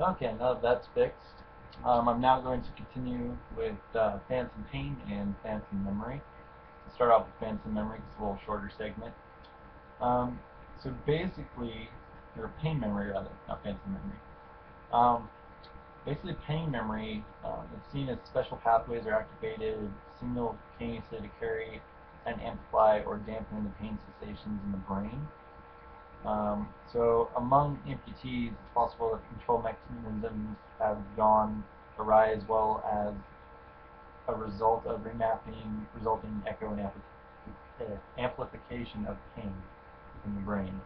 Okay, now that that's fixed, I'm now going to continue with phantom pain and phantom memory. To start off with phantom memory, it's a little shorter segment. Um, so basically, or pain memory rather, not phantom memory. Um, Basically, pain memory is seen as special pathways are activated simultaneously to carry and amplify or dampen the pain sensations in the brain. So among amputees, it's possible that control mechanisms have gone awry as well as a result of remapping resulting in echo and amplification of pain in the brain.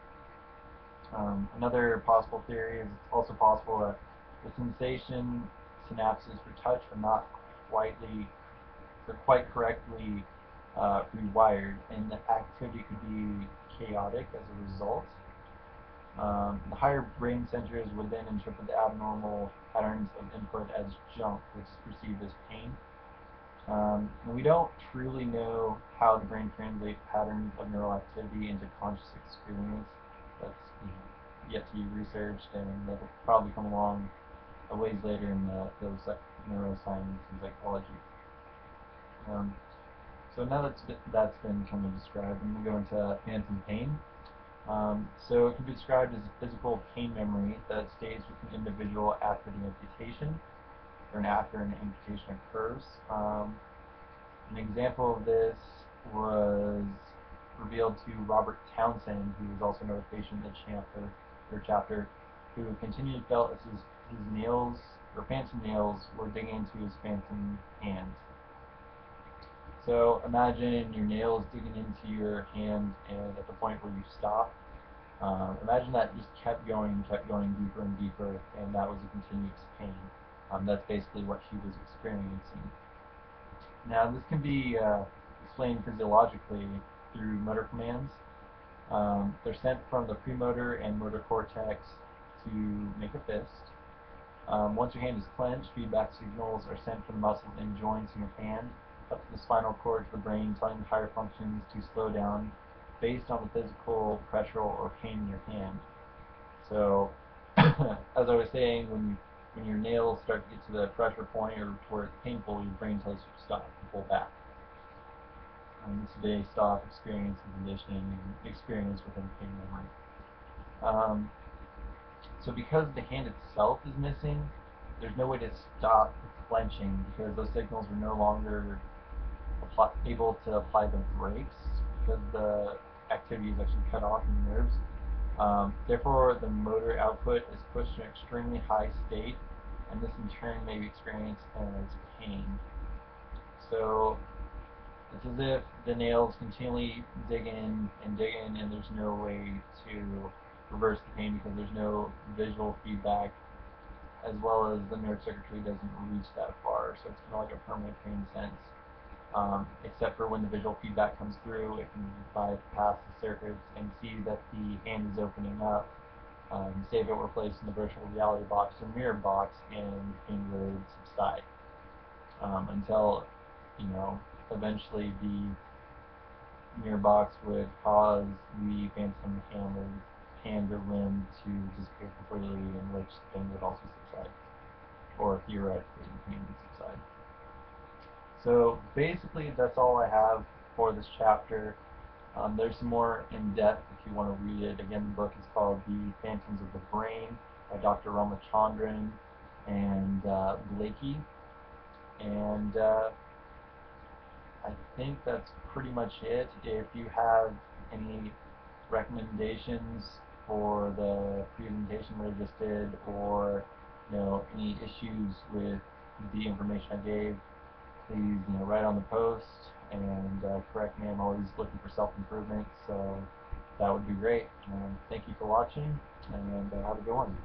Another possible theory is it's also possible that the sensation synapses for touch are not quite correctly rewired, and the activity could be chaotic as a result. The higher brain centers would then interpret the abnormal patterns of input as junk, which is perceived as pain. And we don't truly know how the brain translates patterns of neural activity into conscious experience. That's yet to be researched, and that'll probably come along a ways later in the field of neuroscience and psychology. Um, so now that's been kind of described, I'm going to go into phantom pain. So it can be described as a physical pain memory that stays with an individual after the amputation, or after an amputation occurs. An example of this was revealed to Robert Townsend, who was also another patient in the chapter, who continued to felt as his nails, or phantom nails, were digging into his phantom hand. So imagine your nails digging into your hand, and at the point where you stop, imagine that just kept going deeper and deeper, and that was a continuous pain. That's basically what he was experiencing. Now, this can be explained physiologically through motor commands. They're sent from the premotor and motor cortex to make a fist. Once your hand is clenched, feedback signals are sent from the muscles and joints in your hand up to the spinal cord to the brain, telling the higher functions to slow down based on the physical pressure or pain in your hand. So, as I was saying, when your nails start to get to the pressure point or to where it's painful, your brain tells you to stop and pull back. This is based off experience and conditioning and experience within pain memory. Um, so because the hand itself is missing, there's no way to stop clenching because those signals are no longer able to apply the brakes because the activity is actually cut off in the nerves. Therefore, the motor output is pushed to an extremely high state, and this in turn may be experienced as pain. So it's as if the nails continually dig in, and there's no way to reverse the pain because there's no visual feedback, as well as the nerve circuitry doesn't reach that far. So it's kind of like a permanent pain sense. Except for when the visual feedback comes through, it can bypass the circuits and see that the hand is opening up. Say if it were placed in the virtual reality box or mirror box, and pain would subside until, you know, eventually the mirror box would cause the phantom hand or limb to disappear completely, in which the pain would also subside, or theoretically the pain would subside. So basically, that's all I have for this chapter. There's some more in depth if you want to read it. Again, the book is called The Phantoms of the Brain by Dr. Ramachandran and Blakey. And I think that's pretty much it. If you have any recommendations for the presentation that I just did, or any issues with the information I gave, please write on the post and correct me. I'm always looking for self-improvement, so that would be great. Thank you for watching, and have a good one.